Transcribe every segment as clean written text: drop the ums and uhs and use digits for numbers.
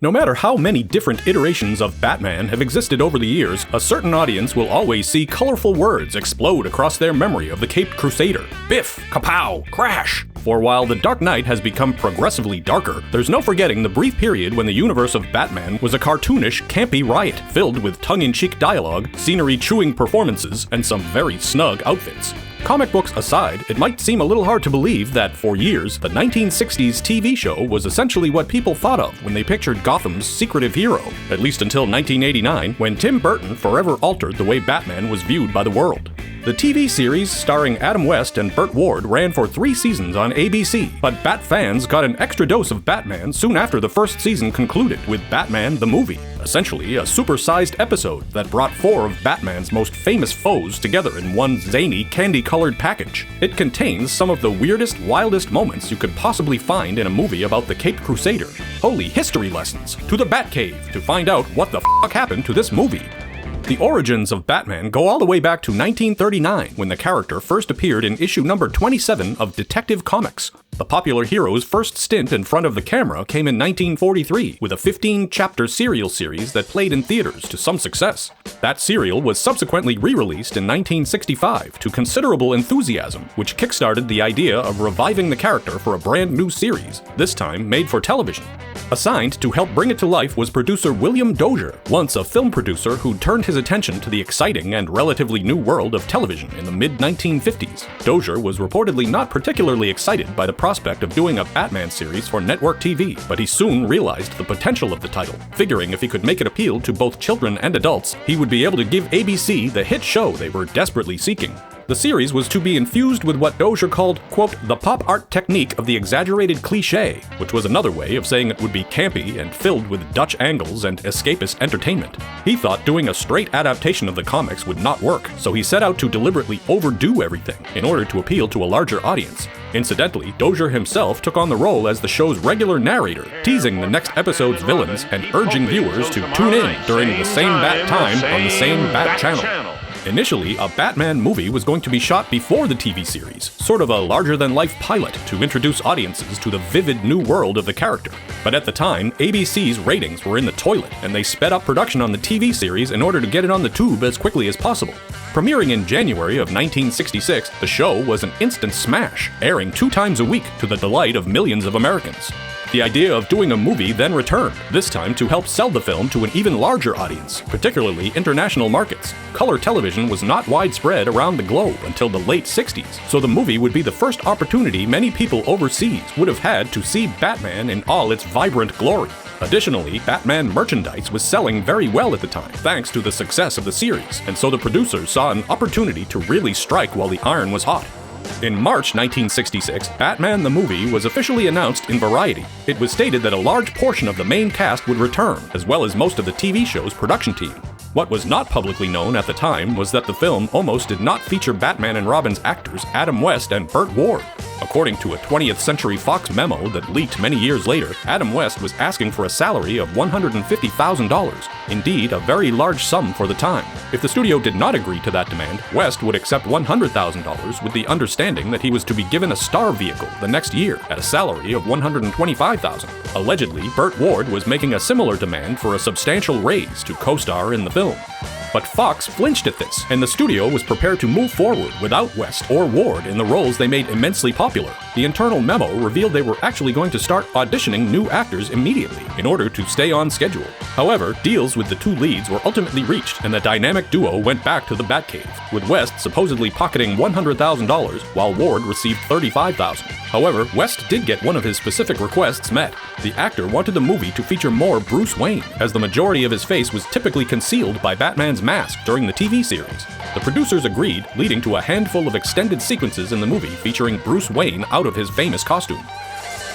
No matter how many different iterations of Batman have existed over the years, a certain audience will always see colorful words explode across their memory of the Caped Crusader. Biff, kapow, crash! For while The Dark Knight has become progressively darker, there's no forgetting the brief period when the universe of Batman was a cartoonish, campy riot, filled with tongue-in-cheek dialogue, scenery-chewing performances, and some very snug outfits. Comic books aside, it might seem a little hard to believe that, for years, the 1960s TV show was essentially what people thought of when they pictured Gotham's secretive hero, at least until 1989, when Tim Burton forever altered the way Batman was viewed by the world. The TV series starring Adam West and Burt Ward ran for 3 seasons on ABC, but Bat fans got an extra dose of Batman soon after the first season concluded with Batman the Movie, essentially a supersized episode that brought 4 of Batman's most famous foes together in one zany, candy-colored package. It contains some of the weirdest, wildest moments you could possibly find in a movie about the Caped Crusader. Holy history lessons to the Batcave to find out what the f*** happened to this movie. The origins of Batman go all the way back to 1939, when the character first appeared in issue number 27 of Detective Comics. The popular hero's first stint in front of the camera came in 1943, with a 15-chapter serial series that played in theaters to some success. That serial was subsequently re-released in 1965 to considerable enthusiasm, which kickstarted the idea of reviving the character for a brand new series, this time made for television. Assigned to help bring it to life was producer William Dozier, once a film producer who turned his attention to the exciting and relatively new world of television in the mid-1950s. Dozier was reportedly not particularly excited by the prospect of doing a Batman series for network TV, but he soon realized the potential of the title, figuring if he could make it appeal to both children and adults, he would be able to give ABC the hit show they were desperately seeking. The series was to be infused with what Dozier called, quote, the pop art technique of the exaggerated cliché, which was another way of saying it would be campy and filled with Dutch angles and escapist entertainment. He thought doing a straight adaptation of the comics would not work, so he set out to deliberately overdo everything in order to appeal to a larger audience. Incidentally, Dozier himself took on the role as the show's regular narrator, teasing the next episode's villains and urging viewers to tune in during the same bat time on the same bat channel. Initially, a Batman movie was going to be shot before the TV series, sort of a larger-than-life pilot to introduce audiences to the vivid new world of the character. But at the time, ABC's ratings were in the toilet, and they sped up production on the TV series in order to get it on the tube as quickly as possible. Premiering in January of 1966, the show was an instant smash, airing 2 times a week to the delight of millions of Americans. The idea of doing a movie then returned, this time to help sell the film to an even larger audience, particularly international markets. Color television was not widespread around the globe until the late 60s, so the movie would be the first opportunity many people overseas would have had to see Batman in all its vibrant glory. Additionally, Batman merchandise was selling very well at the time, thanks to the success of the series, and so the producers saw an opportunity to really strike while the iron was hot. In March 1966, Batman the Movie was officially announced in Variety. It was stated that a large portion of the main cast would return, as well as most of the TV show's production team. What was not publicly known at the time was that the film almost did not feature Batman and Robin's actors Adam West and Burt Ward. According to a 20th Century Fox memo that leaked many years later, Adam West was asking for a salary of $150,000, indeed a very large sum for the time. If the studio did not agree to that demand, West would accept $100,000 with the understanding that he was to be given a star vehicle the next year at a salary of $125,000. Allegedly, Burt Ward was making a similar demand for a substantial raise to co-star in the film. But Fox flinched at this, and the studio was prepared to move forward without West or Ward in the roles they made immensely popular. The internal memo revealed they were actually going to start auditioning new actors immediately in order to stay on schedule. However, deals with the 2 leads were ultimately reached, and the dynamic duo went back to the Batcave, with West supposedly pocketing $100,000 while Ward received $35,000. However, West did get one of his specific requests met. The actor wanted the movie to feature more Bruce Wayne, as the majority of his face was typically concealed by Batman's mask during the TV series. The producers agreed, leading to a handful of extended sequences in the movie featuring Bruce Wayne out of his famous costume.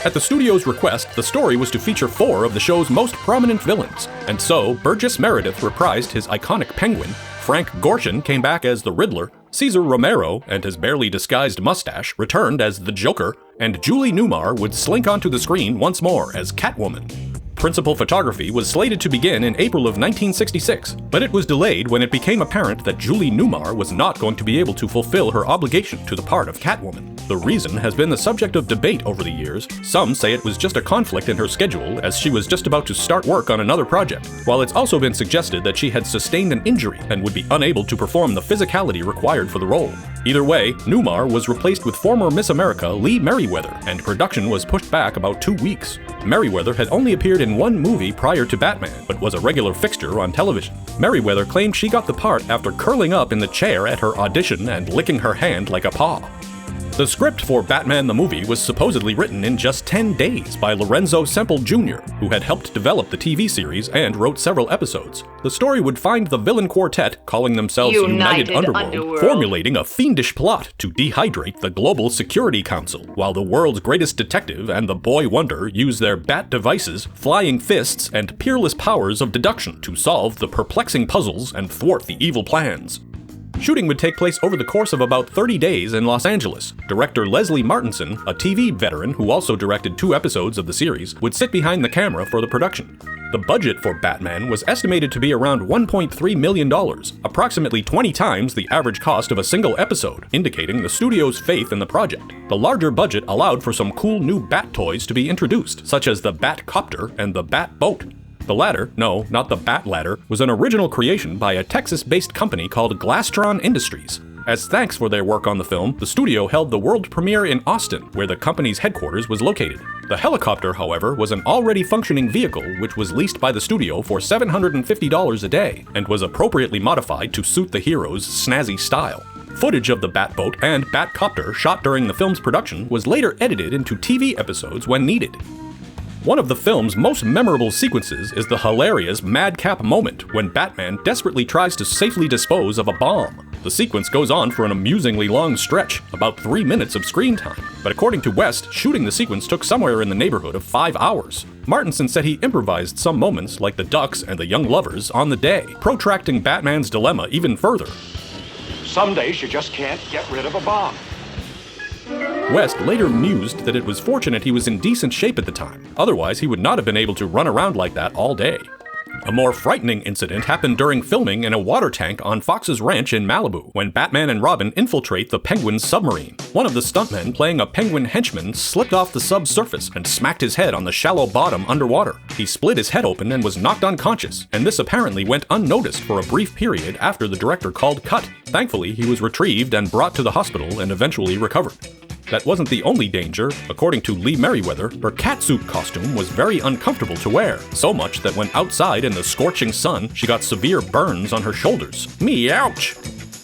At the studio's request, the story was to feature 4 of the show's most prominent villains, and so Burgess Meredith reprised his iconic Penguin, Frank Gorshin came back as the Riddler, Cesar Romero and his barely disguised mustache returned as the Joker, and Julie Newmar would slink onto the screen once more as Catwoman. principal photography was slated to begin in April of 1966, but it was delayed when it became apparent that Julie Newmar was not going to be able to fulfill her obligation to the part of Catwoman. The reason has been the subject of debate over the years. Some say it was just a conflict in her schedule, as she was just about to start work on another project, while it's also been suggested that she had sustained an injury and would be unable to perform the physicality required for the role. Either way, Newmar was replaced with former Miss America Lee Merriweather, and production was pushed back about 2 weeks. Merriweather had only appeared in one movie prior to Batman, but was a regular fixture on television. Merriweather claimed she got the part after curling up in the chair at her audition and licking her hand like a paw. The script for Batman the movie was supposedly written in just 10 days by Lorenzo Semple Jr., who had helped develop the TV series and wrote several episodes. The story would find the villain quartet, calling themselves United Underworld, formulating a fiendish plot to dehydrate the Global Security Council, while the world's greatest detective and the Boy Wonder use their bat devices, flying fists, and peerless powers of deduction to solve the perplexing puzzles and thwart the evil plans. Shooting would take place over the course of about 30 days in Los Angeles. Director Leslie Martinson, a TV veteran who also directed 2 episodes of the series, would sit behind the camera for the production. The budget for Batman was estimated to be around $1.3 million, approximately 20 times the average cost of a single episode, indicating the studio's faith in the project. The larger budget allowed for some cool new Bat toys to be introduced, such as the Bat Copter and the Bat Boat. The latter, no, not the Bat Ladder, was an original creation by a Texas-based company called Glastron Industries. As thanks for their work on the film, the studio held the world premiere in Austin, where the company's headquarters was located. The helicopter, however, was an already functioning vehicle which was leased by the studio for $750 a day, and was appropriately modified to suit the hero's snazzy style. Footage of the Batboat and Batcopter shot during the film's production was later edited into TV episodes when needed. One of the film's most memorable sequences is the hilarious madcap moment when Batman desperately tries to safely dispose of a bomb. The sequence goes on for an amusingly long stretch, about 3 minutes of screen time, but according to West, shooting the sequence took somewhere in the neighborhood of 5 hours. Martinson said he improvised some moments, like the ducks and the young lovers, on the day, protracting Batman's dilemma even further. Some days you just can't get rid of a bomb. West later mused that it was fortunate he was in decent shape at the time, otherwise he would not have been able to run around like that all day. A more frightening incident happened during filming in a water tank on Fox's Ranch in Malibu, when Batman and Robin infiltrate the Penguin's submarine. One of the stuntmen playing a Penguin henchman slipped off the subsurface and smacked his head on the shallow bottom underwater. He split his head open and was knocked unconscious, and this apparently went unnoticed for a brief period after the director called cut. Thankfully, he was retrieved and brought to the hospital and eventually recovered. That wasn't the only danger. According to Lee Merriweather, her catsuit costume was very uncomfortable to wear, so much that when outside in the scorching sun, she got severe burns on her shoulders. Ouch!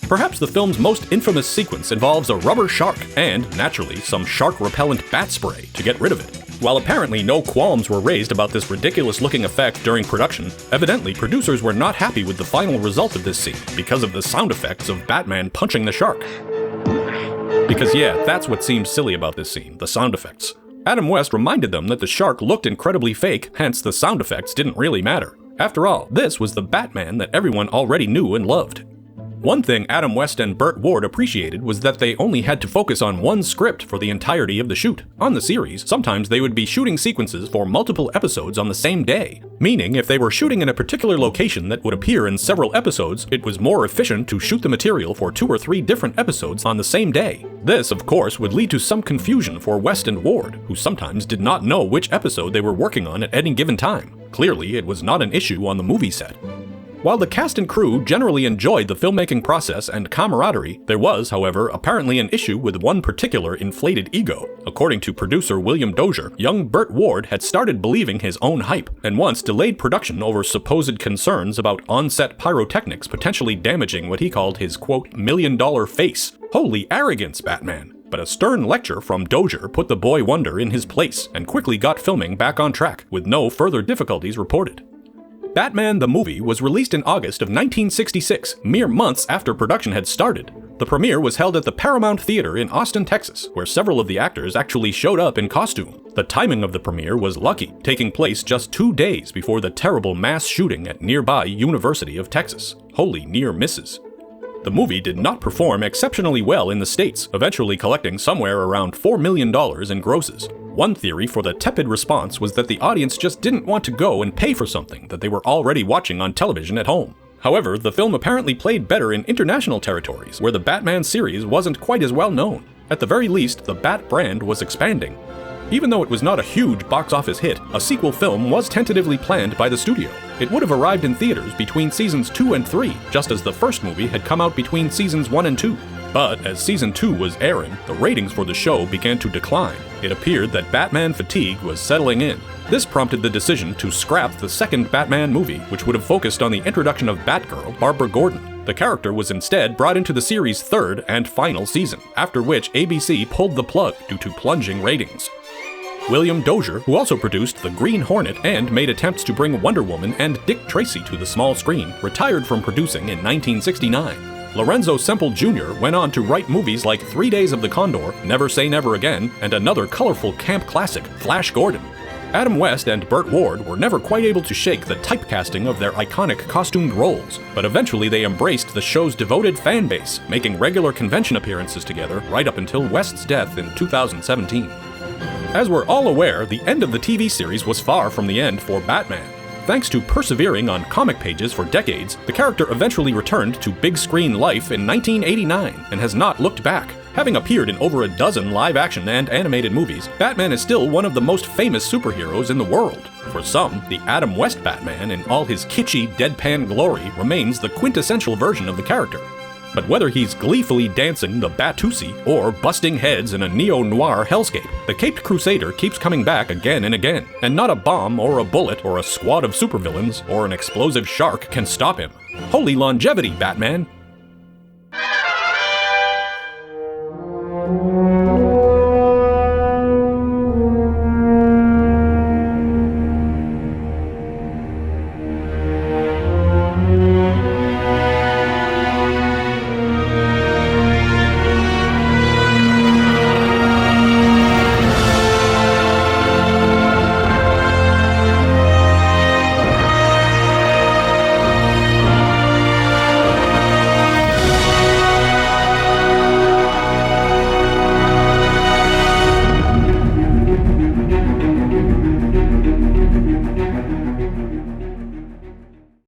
Perhaps the film's most infamous sequence involves a rubber shark and, naturally, some shark-repellent bat spray to get rid of it. While apparently no qualms were raised about this ridiculous-looking effect during production, evidently producers were not happy with the final result of this scene because of the sound effects of Batman punching the shark. Because yeah, that's what seems silly about this scene, the sound effects. Adam West reminded them that the shark looked incredibly fake, hence the sound effects didn't really matter. After all, this was the Batman that everyone already knew and loved. One thing Adam West and Burt Ward appreciated was that they only had to focus on one script for the entirety of the shoot. On the series, sometimes they would be shooting sequences for multiple episodes on the same day, meaning if they were shooting in a particular location that would appear in several episodes, it was more efficient to shoot the material for 2 or 3 different episodes on the same day. This, of course, would lead to some confusion for West and Ward, who sometimes did not know which episode they were working on at any given time. Clearly, it was not an issue on the movie set. While the cast and crew generally enjoyed the filmmaking process and camaraderie, there was, however, apparently an issue with one particular inflated ego. According to producer William Dozier, young Burt Ward had started believing his own hype, and once delayed production over supposed concerns about on-set pyrotechnics potentially damaging what he called his, quote, $1 million face. Holy arrogance, Batman! But a stern lecture from Dozier put the Boy Wonder in his place, and quickly got filming back on track, with no further difficulties reported. Batman the movie was released in August of 1966, mere months after production had started. The premiere was held at the Paramount Theater in Austin, Texas, where several of the actors actually showed up in costume. The timing of the premiere was lucky, taking place just 2 days before the terrible mass shooting at nearby University of Texas. Holy near misses. The movie did not perform exceptionally well in the States, eventually collecting somewhere around $4 million in grosses. One theory for the tepid response was that the audience just didn't want to go and pay for something that they were already watching on television at home. However, the film apparently played better in international territories where the Batman series wasn't quite as well known. At the very least, the Bat brand was expanding. Even though it was not a huge box office hit, a sequel film was tentatively planned by the studio. It would have arrived in theaters between seasons 2 and 3, just as the first movie had come out between seasons 1 and 2. But as season 2 was airing, the ratings for the show began to decline. It appeared that Batman fatigue was settling in. This prompted the decision to scrap the second Batman movie, which would have focused on the introduction of Batgirl, Barbara Gordon. The character was instead brought into the series' third and final season, after which ABC pulled the plug due to plunging ratings. William Dozier, who also produced The Green Hornet and made attempts to bring Wonder Woman and Dick Tracy to the small screen, retired from producing in 1969. Lorenzo Semple Jr. went on to write movies like 3 Days of the Condor, Never Say Never Again, and another colorful camp classic, Flash Gordon. Adam West and Burt Ward were never quite able to shake the typecasting of their iconic costumed roles, but eventually they embraced the show's devoted fan base, making regular convention appearances together right up until West's death in 2017. As we're all aware, the end of the TV series was far from the end for Batman. Thanks to persevering on comic pages for decades, the character eventually returned to big screen life in 1989 and has not looked back. Having appeared in over a dozen live-action and animated movies, Batman is still one of the most famous superheroes in the world. For some, the Adam West Batman in all his kitschy, deadpan glory remains the quintessential version of the character. But whether he's gleefully dancing the Batusi or busting heads in a neo-noir hellscape, the Caped Crusader keeps coming back again and again, and not a bomb or a bullet or a squad of supervillains or an explosive shark can stop him. Holy longevity, Batman!